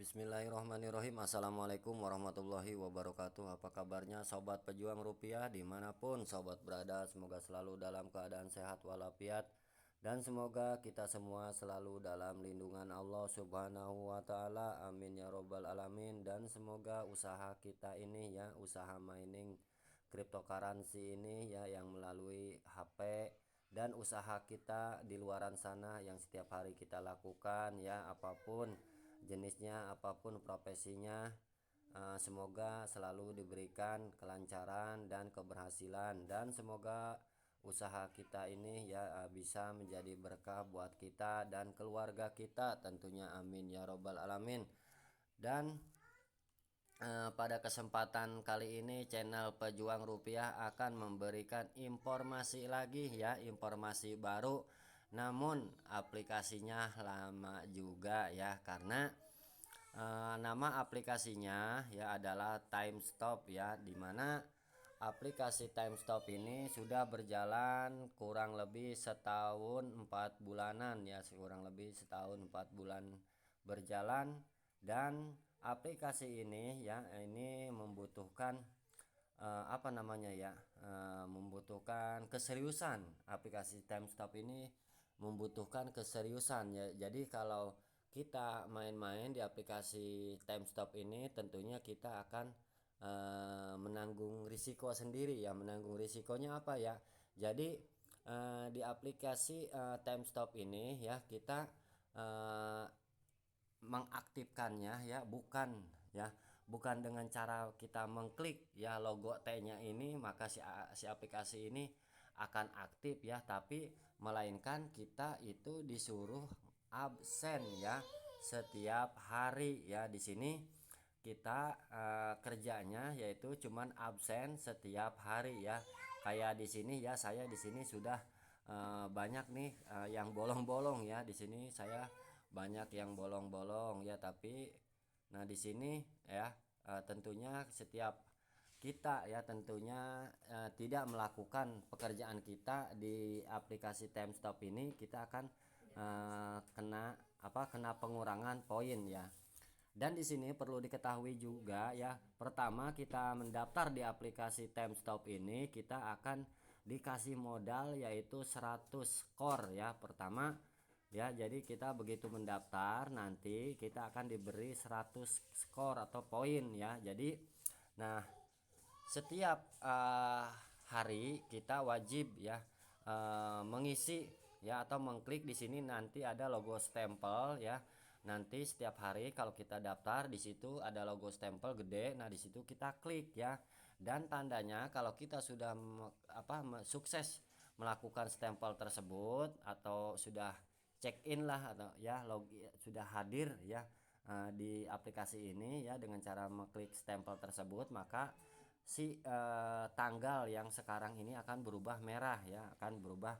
Bismillahirrahmanirrahim. Assalamualaikum warahmatullahi wabarakatuh. Apa kabarnya sobat pejuang rupiah dimanapun sobat berada? Semoga selalu dalam keadaan sehat walafiat, dan semoga kita semua selalu dalam lindungan Allah subhanahu wa ta'ala. Amin ya robbal alamin. Dan semoga usaha kita ini ya, usaha mining cryptocurrency ini ya, yang melalui HP, dan usaha kita di luaran sana yang setiap hari kita lakukan ya, apapun jenisnya, apapun profesinya, semoga selalu diberikan kelancaran dan keberhasilan, dan semoga usaha kita ini ya bisa menjadi berkah buat kita dan keluarga kita tentunya, amin ya robbal alamin. Dan pada kesempatan kali ini channel Pejuang Rupiah akan memberikan informasi lagi ya, informasi baru, namun aplikasinya lama juga ya, karena nama aplikasinya ya adalah TimeStop ya, dimana aplikasi TimeStop ini sudah berjalan kurang lebih setahun 4 bulanan ya, kurang lebih setahun 4 bulan berjalan. Dan aplikasi ini ya, ini membutuhkan apa namanya ya, membutuhkan keseriusan. Aplikasi TimeStop ini membutuhkan keseriusan ya. Jadi kalau kita main-main di aplikasi TimeStop ini, tentunya kita akan menanggung risiko sendiri ya. Menanggung risikonya apa ya? Jadi di aplikasi TimeStop ini ya, kita mengaktifkannya ya, bukan dengan cara kita mengklik ya logo T-nya ini maka si aplikasi ini akan aktif ya, tapi melainkan kita itu disuruh absen ya setiap hari ya. Di sini kita kerjanya yaitu cuman absen setiap hari ya. Kayak di sini ya, saya di sini sudah banyak nih yang bolong-bolong ya. Di sini saya banyak yang bolong-bolong ya, tapi nah di sini ya tentunya setiap kita ya, tentunya tidak melakukan pekerjaan kita di aplikasi TimeStop ini, kita akan kena pengurangan poin ya. Dan di sini perlu diketahui juga ya, pertama kita mendaftar di aplikasi TimeStop ini, kita akan dikasih modal yaitu 100 core ya pertama ya. Jadi kita begitu mendaftar nanti kita akan diberi 100 skor atau poin ya. Jadi nah, setiap hari kita wajib ya mengisi ya atau mengklik di sini, nanti ada logo stempel ya. Nanti setiap hari kalau kita daftar di situ ada logo stempel gede. Nah, di situ kita klik ya. Dan tandanya kalau kita sudah sukses melakukan stempel tersebut atau sudah check in lah, atau ya sudah hadir ya di aplikasi ini ya dengan cara mengklik stempel tersebut, maka si tanggal yang sekarang ini akan berubah merah ya, akan berubah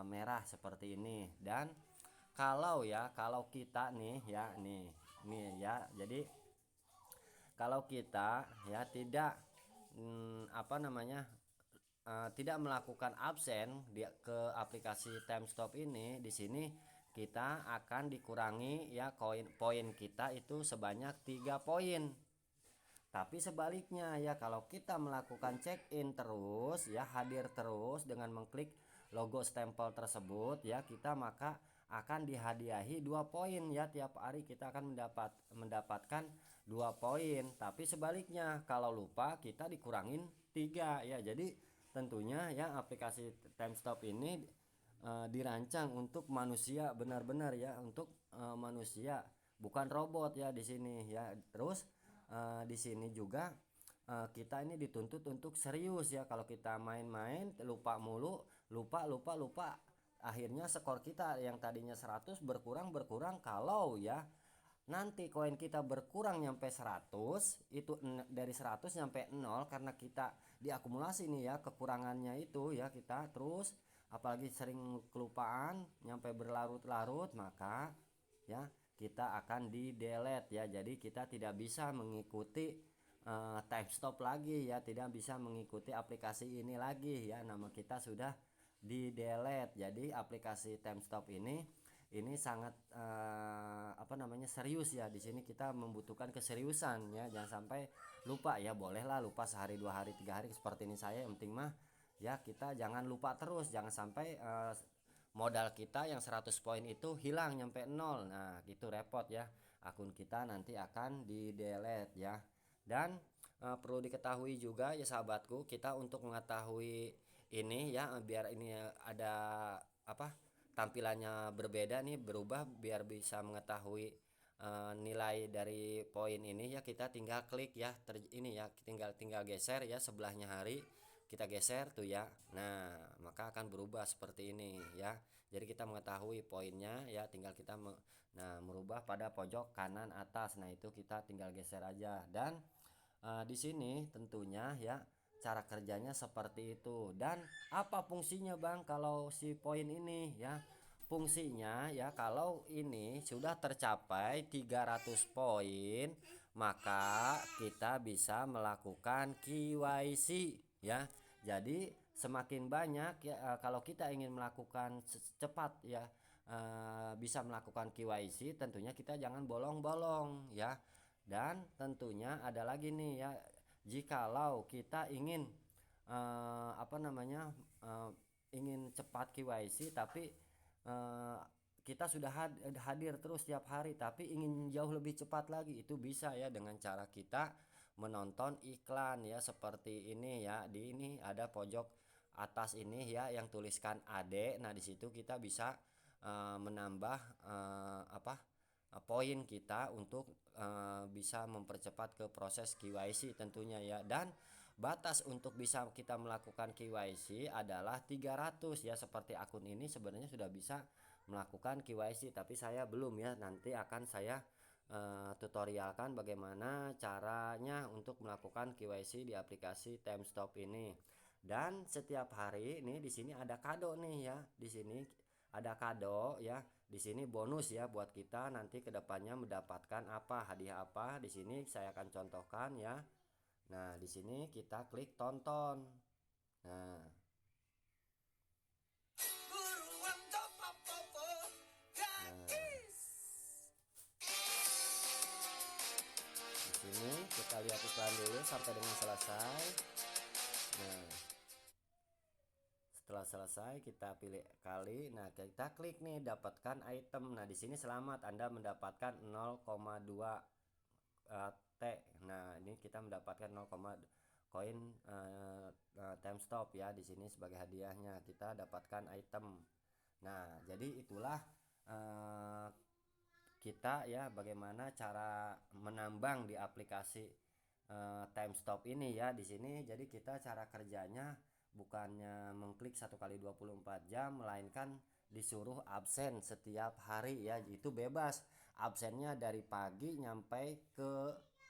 merah seperti ini. Dan kalau kita nih ya, nih ya, jadi kalau kita ya tidak tidak melakukan absen ke aplikasi TimeStop ini, di sini kita akan dikurangi ya poin kita itu sebanyak 3 poin. Tapi sebaliknya ya, kalau kita melakukan check in terus ya, hadir terus dengan mengklik logo stempel tersebut ya, kita maka akan dihadiahi 2 poin ya. Tiap hari kita akan mendapatkan 2 poin. Tapi sebaliknya kalau lupa kita dikurangin 3 ya. Jadi tentunya ya aplikasi TimeStop ini dirancang untuk manusia, benar-benar ya, untuk manusia, bukan robot ya di sini ya. Terus di sini juga kita ini dituntut untuk serius ya. Kalau kita main-main lupa mulu, lupa, akhirnya skor kita yang tadinya 100 berkurang. Kalau ya nanti koin kita berkurang nyampe 100, itu dari 100 nyampe 0 karena kita diakumulasi nih ya kekurangannya itu ya. Kita terus apalagi sering kelupaan nyampe berlarut-larut, maka ya kita akan di delete ya. Jadi kita tidak bisa mengikuti TimeStop lagi ya, tidak bisa mengikuti aplikasi ini lagi ya, nama kita sudah di delete. Jadi aplikasi TimeStop ini ini sangat apa namanya serius ya. Di sini kita membutuhkan keseriusan ya. Jangan sampai lupa ya. Bolehlah lupa sehari, 2 hari, 3 hari seperti ini saya. Yang penting mah ya kita jangan lupa terus. Jangan sampai modal kita yang 100 poin itu hilang nyampe nol. Nah, gitu repot ya. Akun kita nanti akan di delete ya. Dan perlu diketahui juga ya sahabatku, kita untuk mengetahui ini ya, biar ini ada apa tampilannya berbeda nih, berubah, biar bisa mengetahui nilai dari poin ini ya, kita tinggal klik ya, ini ya, tinggal geser ya sebelahnya hari, kita geser tuh ya. Nah, maka akan berubah seperti ini ya. Jadi kita mengetahui poinnya ya, tinggal kita merubah pada pojok kanan atas. Nah, itu kita tinggal geser aja. Dan di sini tentunya ya cara kerjanya seperti itu. Dan apa fungsinya Bang kalau si poin ini ya? Fungsinya ya, kalau ini sudah tercapai 300 poin, maka kita bisa melakukan KYC ya. Jadi semakin banyak ya, kalau kita ingin melakukan cepat ya, bisa melakukan KYC, tentunya kita jangan bolong-bolong ya. Dan tentunya ada lagi nih ya, jikalau kita ingin apa namanya, ingin cepat KYC tapi eh, kita sudah hadir terus setiap hari tapi ingin jauh lebih cepat lagi, itu bisa ya dengan cara kita menonton iklan ya, seperti ini ya. Di ini ada pojok atas ini ya yang tuliskan AD. Nah, di situ kita bisa menambah apa poin kita untuk bisa mempercepat ke proses KYC tentunya ya. Dan batas untuk bisa kita melakukan KYC adalah 300 ya. Seperti akun ini sebenarnya sudah bisa melakukan KYC tapi saya belum ya. Nanti akan saya tutorialkan bagaimana caranya untuk melakukan KYC di aplikasi Timestop ini. Dan setiap hari ini di sini ada kado nih ya. Di sini ada kado ya. Di sini bonus ya buat kita nanti kedepannya mendapatkan apa, hadiah apa. Di sini saya akan contohkan ya. Nah, di sini kita klik tonton. Nah, nah, di sini kita lihat iklan dulu sampai dengan selesai. Nah, setelah selesai kita pilih kali. Nah, kita klik nih dapatkan item. Nah, di sini selamat Anda mendapatkan 0,2 T. Nah, ini kita mendapatkan 0, koin Timestop ya. Di sini sebagai hadiahnya kita dapatkan item. Nah, jadi itulah eh, kita ya bagaimana cara menambang di aplikasi Timestop ini ya. Di sini jadi kita cara kerjanya bukannya mengklik 1 kali 24 jam, melainkan disuruh absen setiap hari ya. Itu bebas, absennya dari pagi nyampe ke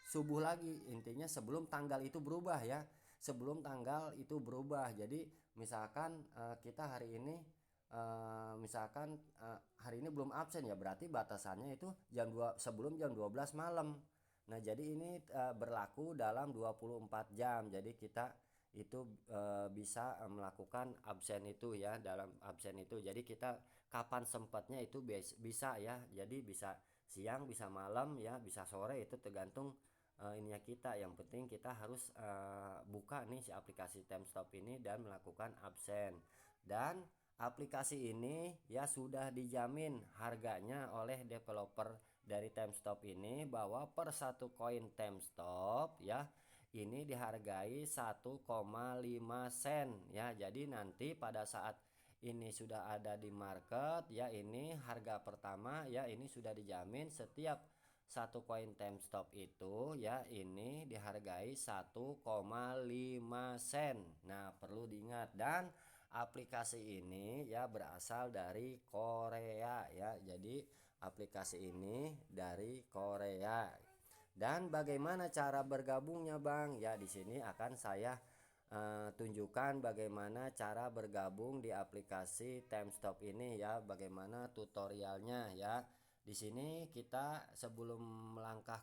subuh lagi. Intinya sebelum tanggal itu berubah ya, sebelum tanggal itu berubah. Jadi misalkan kita hari ini misalkan hari ini belum absen ya, berarti batasannya itu jam 2, sebelum jam 12 malam. Nah, jadi ini berlaku dalam 24 jam. Jadi kita itu bisa melakukan absen itu ya, dalam absen itu. Jadi kita kapan sempatnya itu bisa ya. Jadi bisa siang, bisa malam ya, bisa sore, itu tergantung ininya kita. Yang penting kita harus buka nih si aplikasi Timestop ini dan melakukan absen. Dan aplikasi ini ya sudah dijamin harganya oleh developer dari Timestop ini, bahwa per satu koin Timestop ya ini dihargai 1,5 sen ya. Jadi nanti pada saat ini sudah ada di market ya, ini harga pertama ya, ini sudah dijamin setiap satu koin Timestop itu ya ini dihargai 1,5 sen. Nah, perlu diingat. Dan aplikasi ini ya berasal dari Korea ya. Jadi aplikasi ini dari Korea. Dan bagaimana cara bergabungnya Bang? Ya, di sini akan saya tunjukkan bagaimana cara bergabung di aplikasi Timestop ini ya, bagaimana tutorialnya ya. Di sini kita sebelum melangkah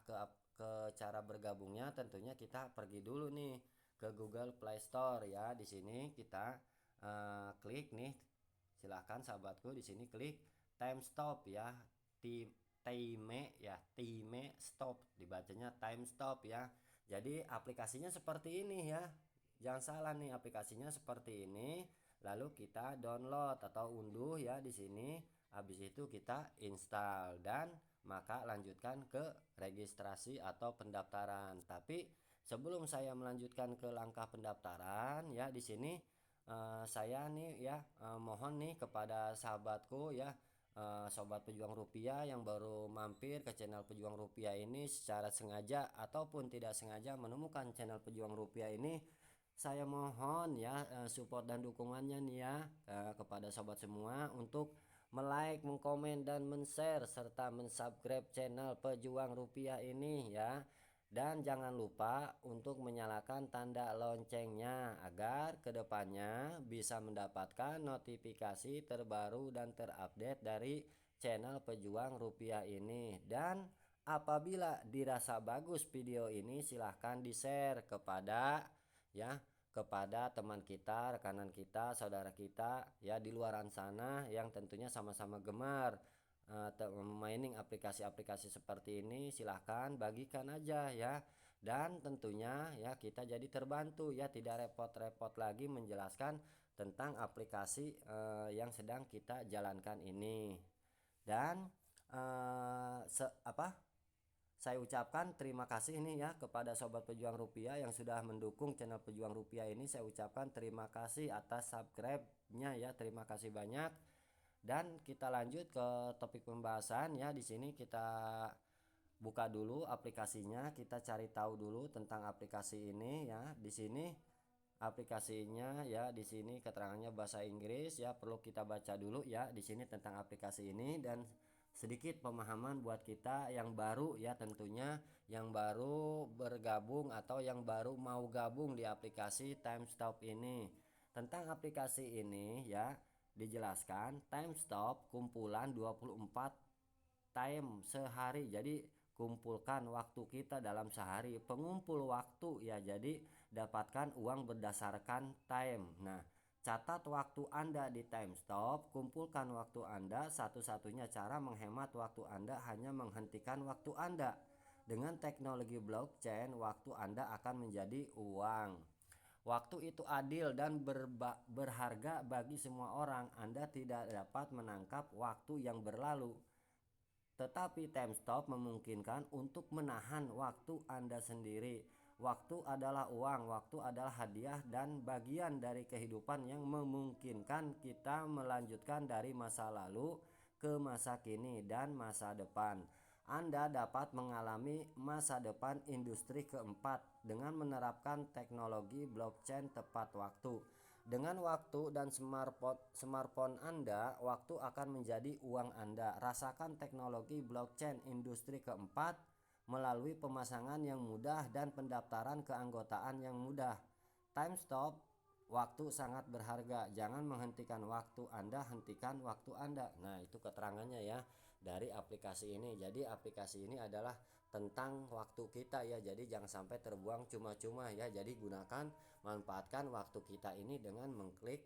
ke cara bergabungnya, tentunya kita pergi dulu nih ke Google Play Store ya. Di sini kita klik nih, silahkan sahabatku, di sini klik time stop ya, time stop dibacanya time stop ya. Jadi aplikasinya seperti ini ya, jangan salah nih, aplikasinya seperti ini. Lalu kita download atau unduh ya di sini. Habis itu kita install dan maka lanjutkan ke registrasi atau pendaftaran. Tapi sebelum saya melanjutkan ke langkah pendaftaran ya, di sini saya nih ya, mohon nih kepada sahabatku ya, sobat pejuang rupiah yang baru mampir ke channel pejuang rupiah ini secara sengaja ataupun tidak sengaja menemukan channel pejuang rupiah ini, saya mohon ya support dan dukungannya nih ya, kepada sobat semua untuk like, mengkomen dan men-share serta men-subscribe channel pejuang rupiah ini ya. Dan jangan lupa untuk menyalakan tanda loncengnya agar kedepannya bisa mendapatkan notifikasi terbaru dan terupdate dari channel pejuang rupiah ini. Dan apabila dirasa bagus video ini, silahkan di-share kepada ya, kepada teman kita, rekanan kita, saudara kita ya di luaran sana yang tentunya sama-sama gemar mining aplikasi-aplikasi seperti ini. Silahkan bagikan aja ya, dan tentunya ya kita jadi terbantu ya, tidak repot-repot lagi menjelaskan tentang aplikasi yang sedang kita jalankan ini. Dan saya ucapkan terima kasih nih ya kepada sobat pejuang rupiah yang sudah mendukung channel pejuang rupiah ini. Saya ucapkan terima kasih atas subscribe-nya ya, terima kasih banyak. Dan kita lanjut ke topik pembahasan ya. Di sini kita buka dulu aplikasinya, kita cari tahu dulu tentang aplikasi ini ya. Di sini aplikasinya ya, di sini keterangannya bahasa Inggris ya, perlu kita baca dulu ya di sini tentang aplikasi ini. Dan sedikit pemahaman buat kita yang baru ya, tentunya yang baru bergabung atau yang baru mau gabung di aplikasi TimeStop ini. Tentang aplikasi ini ya, dijelaskan TimeStop kumpulan 24 time sehari. Jadi kumpulkan waktu kita dalam sehari, pengumpul waktu ya. Jadi dapatkan uang berdasarkan time. Nah, catat waktu Anda di TimeStop, kumpulkan waktu Anda. Satu-satunya cara menghemat waktu Anda hanya menghentikan waktu Anda. Dengan teknologi blockchain, waktu Anda akan menjadi uang. Waktu itu adil dan berharga bagi semua orang. Anda tidak dapat menangkap waktu yang berlalu. Tetapi TimeStop memungkinkan untuk menahan waktu Anda sendiri. Waktu adalah uang, waktu adalah hadiah dan bagian dari kehidupan yang memungkinkan kita melanjutkan dari masa lalu ke masa kini dan masa depan. Anda dapat mengalami masa depan industri keempat dengan menerapkan teknologi blockchain tepat waktu. Dengan waktu dan smartphone Anda, waktu akan menjadi uang Anda. Rasakan teknologi blockchain industri keempat melalui pemasangan yang mudah dan pendaftaran keanggotaan yang mudah. TimeStop, waktu sangat berharga. Jangan menghentikan waktu Anda, hentikan waktu Anda. Nah, itu keterangannya ya dari aplikasi ini. Jadi aplikasi ini adalah tentang waktu kita ya. Jadi jangan sampai terbuang cuma-cuma ya. Jadi gunakan, manfaatkan waktu kita ini dengan mengklik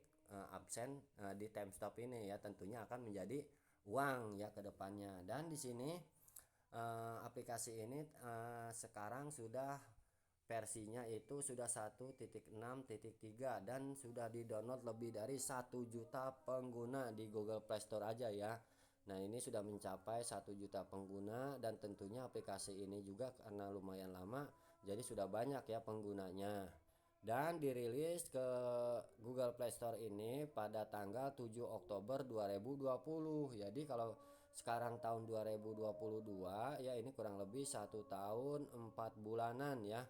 absen di TimeStop ini ya. Tentunya akan menjadi uang ya ke depannya. Dan di sini aplikasi ini sekarang sudah versinya itu sudah 1.6.3 dan sudah di-download lebih dari 1 juta pengguna di Google Play Store aja ya. Nah, ini sudah mencapai 1 juta pengguna dan tentunya aplikasi ini juga karena lumayan lama jadi sudah banyak ya penggunanya. Dan dirilis ke Google Play Store ini pada tanggal 7 Oktober 2020. Jadi kalau sekarang tahun 2022 ya, ini kurang lebih 1 tahun 4 bulanan ya.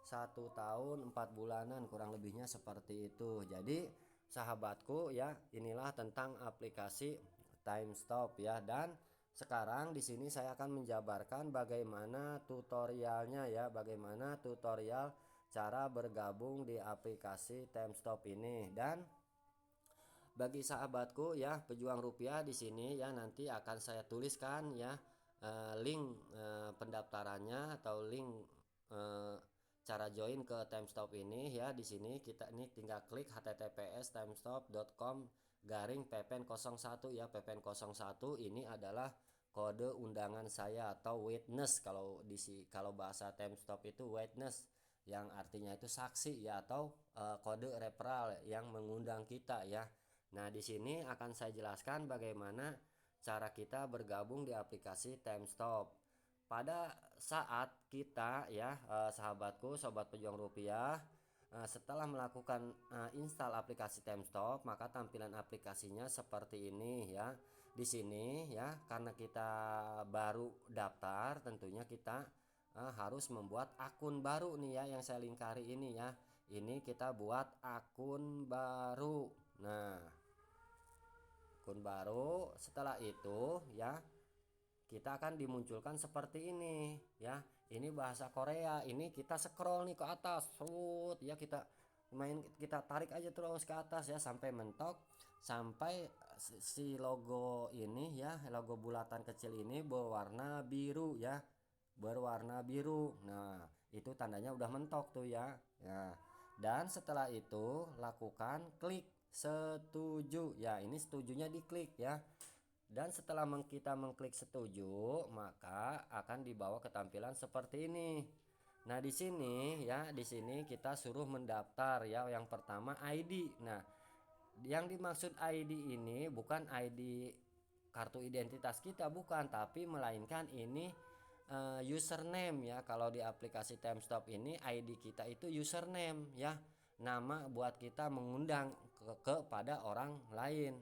1 tahun 4 bulanan kurang lebihnya seperti itu. Jadi sahabatku ya, inilah tentang aplikasi TimeStop ya. Dan sekarang di sini saya akan menjabarkan bagaimana tutorialnya ya, bagaimana tutorial cara bergabung di aplikasi TimeStop ini. Dan bagi sahabatku ya pejuang rupiah, di sini ya nanti akan saya tuliskan ya link pendaftarannya atau link cara join ke TimeStop ini ya. Di sini kita ini tinggal klik https timestop.com garing PPN 01 ya. PPN 01 ini adalah kode undangan saya atau witness, kalau bahasa Temstop itu witness yang artinya itu saksi ya, atau kode referral yang mengundang kita ya. Nah, di sini akan saya jelaskan bagaimana cara kita bergabung di aplikasi Temstop. Pada saat kita ya, sahabatku, sobat pejuang rupiah, setelah melakukan install aplikasi Temstop, maka tampilan aplikasinya seperti ini ya. Di sini ya, karena kita baru daftar, tentunya kita harus membuat akun baru nih ya, yang saya lingkari ini ya. Ini kita buat akun baru. Nah, akun baru, setelah itu ya kita akan dimunculkan seperti ini ya. Ini bahasa Korea. Ini kita scroll nih ke atas, ya, kita tarik aja terus ke atas ya sampai mentok, sampai si logo ini ya, logo bulatan kecil ini berwarna biru ya, berwarna biru. Nah, itu tandanya udah mentok tuh ya. Nah, dan setelah itu lakukan klik setuju ya. Ini setujunya diklik ya. Dan setelah kita mengklik setuju, maka akan dibawa ke tampilan seperti ini. Nah, di sini ya, di sini kita suruh mendaftar ya. Yang pertama ID. Nah, yang dimaksud ID ini bukan ID kartu identitas kita, bukan, tapi melainkan ini username ya. Kalau di aplikasi Temstop ini ID kita itu username ya. Nama buat kita mengundang kepada orang lain.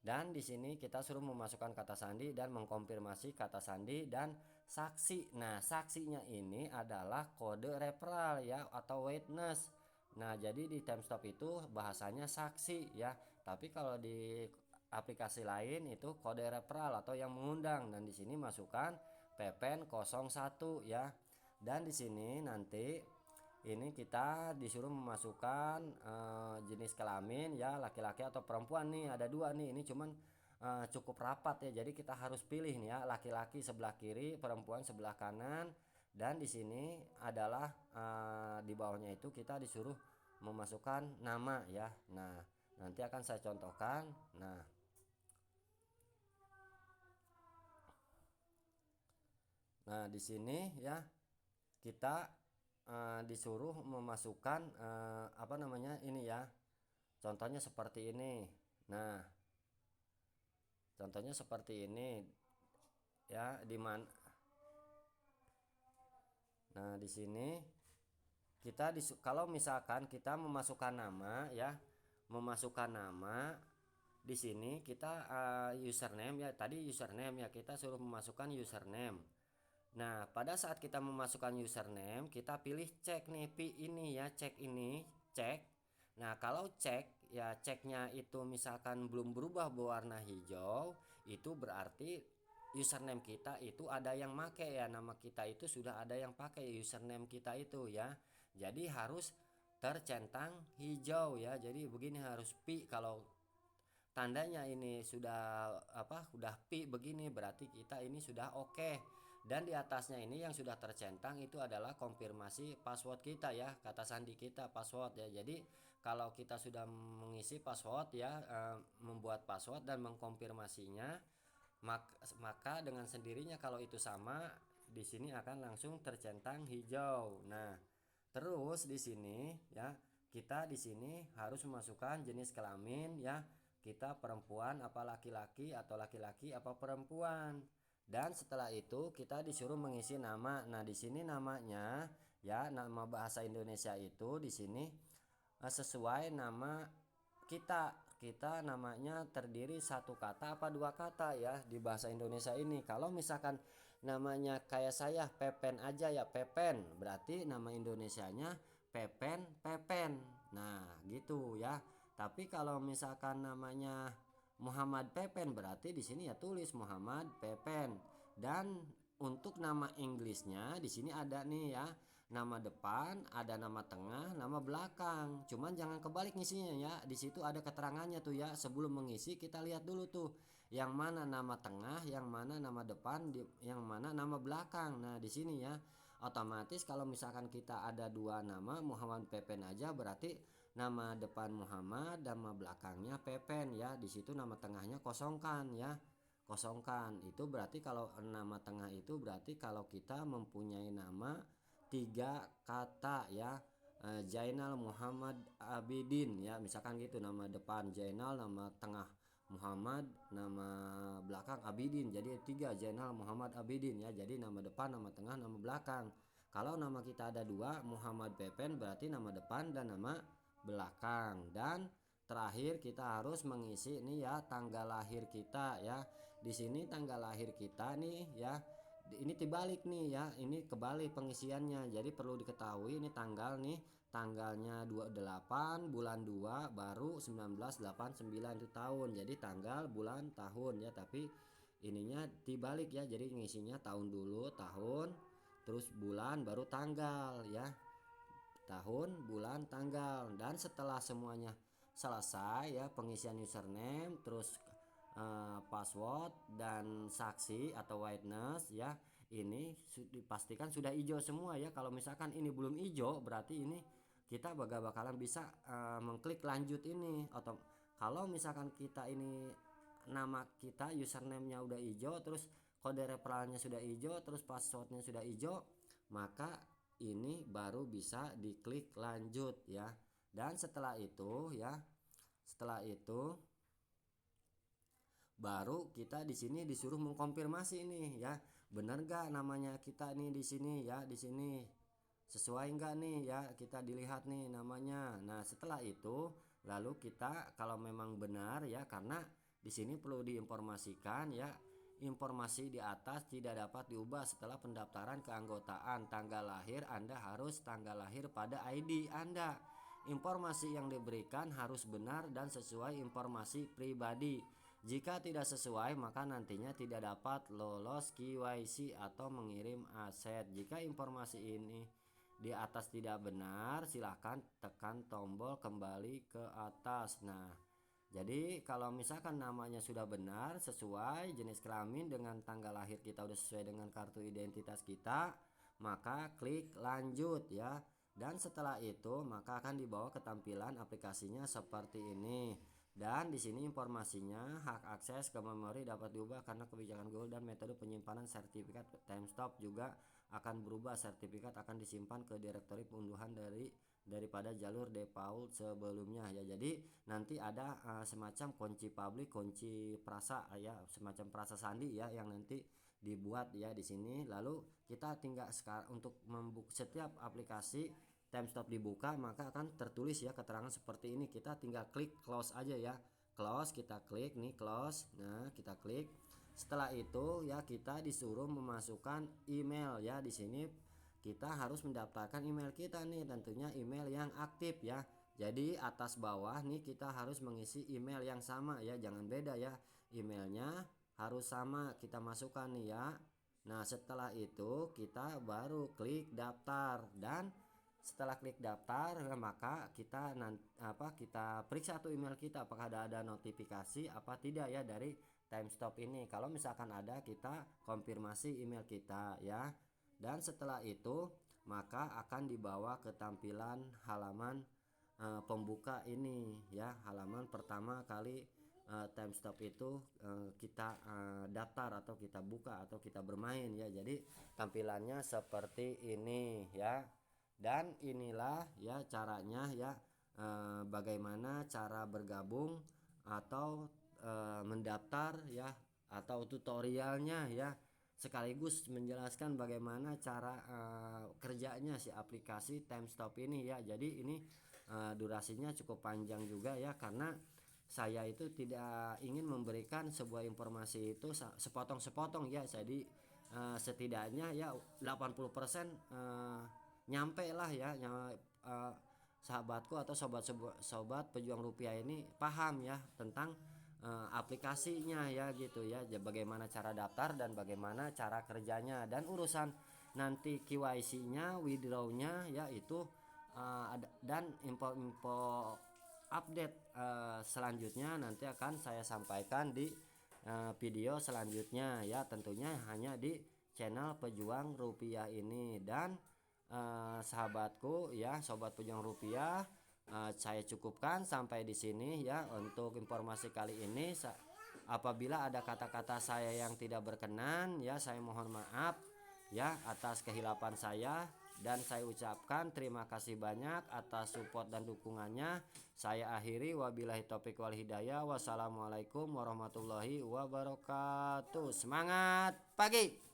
Dan di sini kita suruh memasukkan kata sandi dan mengkonfirmasi kata sandi dan saksi. Nah, saksinya ini adalah kode referral ya, atau witness. Nah, jadi di Temstop itu bahasanya saksi ya. Tapi kalau di aplikasi lain itu kode referral atau yang mengundang, dan di sini masukkan PPN 01 ya. Dan di sini nanti ini kita disuruh memasukkan jenis kelamin ya, laki-laki atau perempuan nih, ada dua nih. Ini cuman cukup rapat ya, jadi kita harus pilih nih ya, laki-laki sebelah kiri, perempuan sebelah kanan. Dan di sini adalah di bawahnya itu kita disuruh memasukkan nama ya. Nah, nanti akan saya contohkan. Nah, di sini ya kita disuruh memasukkan apa namanya ini ya. Contohnya seperti ini. Nah, contohnya seperti ini ya, di mana. Nah, di sini kita kalau misalkan kita memasukkan nama ya, memasukkan nama di sini kita username ya, tadi username ya, kita suruh memasukkan username. Nah, pada saat kita memasukkan username, kita pilih cek nih, ini ya, cek ini, cek. Nah, kalau cek ya, ceknya itu misalkan belum berubah berwarna hijau, itu berarti username kita itu ada yang make ya, nama kita itu sudah ada yang pakai username kita itu ya. Jadi harus tercentang hijau ya. Jadi begini, harus pi. Kalau tandanya ini sudah udah pi begini, berarti kita ini sudah oke. Dan di atasnya ini yang sudah tercentang itu adalah konfirmasi password kita ya, kata sandi kita, password ya. Jadi kalau kita sudah mengisi password ya, membuat password dan mengkonfirmasinya, maka dengan sendirinya kalau itu sama, di sini akan langsung tercentang hijau. Nah, terus di sini ya, kita di sini harus memasukkan jenis kelamin ya, kita perempuan apa laki-laki, atau laki-laki apa perempuan. Dan setelah itu kita disuruh mengisi nama. Nah, di sini namanya ya, nama bahasa Indonesia itu di sini sesuai nama kita. Kita namanya terdiri satu kata apa dua kata ya di bahasa Indonesia ini. Kalau misalkan namanya kayak saya Pepen aja ya, Pepen, berarti nama Indonesianya Pepen. Nah, gitu ya. Tapi kalau misalkan namanya Muhammad Pepen, berarti di sini ya tulis Muhammad Pepen. Dan untuk nama Inggrisnya di sini ada nih ya, nama depan, ada nama tengah, nama belakang. Cuman jangan kebalik ngisinya ya. Di situ ada keterangannya tuh ya. Sebelum mengisi kita lihat dulu tuh yang mana nama tengah, yang mana nama depan, yang mana nama belakang. Nah, di sini ya otomatis kalau misalkan kita ada dua nama Muhammad Pepen aja, berarti nama depan Muhammad, nama belakangnya Pepen ya. Di situ nama tengahnya kosongkan ya. Kosongkan itu berarti kalau nama tengah itu berarti kalau kita mempunyai nama 3 kata ya. Jainal Muhammad Abidin ya, misalkan gitu, nama depan Jainal, nama tengah Muhammad, nama belakang Abidin, jadi 3 Jainal Muhammad Abidin ya. Jadi nama depan, nama tengah, nama belakang. Kalau nama kita ada 2 Muhammad Pepen berarti nama depan dan nama belakang. Dan terakhir kita harus mengisi nih ya tanggal lahir kita ya. Di sini tanggal lahir kita nih ya, ini dibalik nih ya, ini kebalik pengisiannya. Jadi perlu diketahui ini tanggal nih, tanggalnya 28 bulan 2 baru 1989 itu tahun. Jadi tanggal bulan tahun ya, tapi ininya dibalik ya. Jadi ngisinya tahun dulu, tahun, terus bulan baru tanggal ya. Tahun, bulan, tanggal. Dan setelah semuanya selesai ya, pengisian username, terus password dan saksi atau witness ya, ini dipastikan sudah hijau semua ya. Kalau misalkan ini belum hijau berarti ini kita bakalan bisa mengklik lanjut ini. Atau kalau misalkan kita ini nama kita username-nya udah hijau, terus kode referralnya sudah hijau, terus passwordnya sudah hijau, maka ini baru bisa diklik lanjut ya. Dan setelah itu ya, setelah itu baru kita di sini disuruh mengkonfirmasi nih ya, benar gak namanya kita nih di sini ya, di sini sesuai enggak nih ya, kita dilihat nih namanya. Nah setelah itu lalu kita kalau memang benar ya, karena di sini perlu diinformasikan ya, informasi di atas tidak dapat diubah setelah pendaftaran keanggotaan. Tanggal lahir Anda harus tanggal lahir pada ID Anda. Informasi yang diberikan harus benar dan sesuai informasi pribadi. Jika tidak sesuai maka nantinya tidak dapat lolos KYC atau mengirim aset. Jika informasi ini di atas tidak benar, silahkan tekan tombol kembali ke atas. Nah, jadi kalau misalkan namanya sudah benar, sesuai jenis kelamin dengan tanggal lahir kita udah sesuai dengan kartu identitas kita, maka klik lanjut ya. Dan setelah itu maka akan dibawa ke tampilan aplikasinya seperti ini. Dan di sini informasinya, hak akses ke memori dapat diubah karena kebijakan Google, dan metode penyimpanan sertifikat timestamp juga akan berubah. Sertifikat akan disimpan ke direktori pengunduhan daripada jalur default sebelumnya ya. Jadi nanti ada semacam kunci publik, kunci prasa ya, semacam prasa sandi ya yang nanti dibuat ya di sini. Lalu kita tinggal sekarang untuk membuka setiap aplikasi timestamp dibuka maka akan tertulis ya keterangan seperti ini. Kita tinggal klik close aja ya, close, kita klik nih close. Nah kita klik, setelah itu ya kita disuruh memasukkan email ya. Di sini kita harus mendaftarkan email kita nih, tentunya email yang aktif ya. Jadi atas bawah nih kita harus mengisi email yang sama ya, jangan beda ya, emailnya harus sama kita masukkan nih ya. Nah setelah itu kita baru klik daftar, dan setelah klik daftar maka kita kita periksa tuh email kita apakah ada notifikasi apa tidak ya dari timestamp ini. Kalau misalkan ada, kita konfirmasi email kita ya. Dan setelah itu maka akan dibawa ke tampilan halaman pembuka ini ya, halaman pertama kali timestamp itu kita daftar atau kita buka atau kita bermain ya. Jadi tampilannya seperti ini ya. Dan inilah ya caranya ya, bagaimana cara bergabung atau mendaftar ya, atau tutorialnya ya, sekaligus menjelaskan bagaimana cara kerjanya si aplikasi timestamp ini ya. Jadi ini durasinya cukup panjang juga ya, karena saya itu tidak ingin memberikan sebuah informasi itu sepotong-sepotong ya. Jadi setidaknya ya 80% nyampe lah ya, sahabatku atau sobat pejuang rupiah ini paham ya tentang aplikasinya ya gitu ya, bagaimana cara daftar dan bagaimana cara kerjanya. Dan urusan nanti KYC-nya, withdraw-nya ya itu dan info-info update selanjutnya nanti akan saya sampaikan di video selanjutnya ya, tentunya hanya di channel Pejuang Rupiah ini. Dan sahabatku ya, sobat pejuang rupiah, saya cukupkan sampai di sini ya untuk informasi kali ini. Apabila ada kata-kata saya yang tidak berkenan ya, saya mohon maaf ya atas kehilapan saya, dan saya ucapkan terima kasih banyak atas support dan dukungannya. Saya akhiri, wabillahi taufik wal hidayah. Wassalamualaikum warahmatullahi wabarakatuh. Semangat pagi.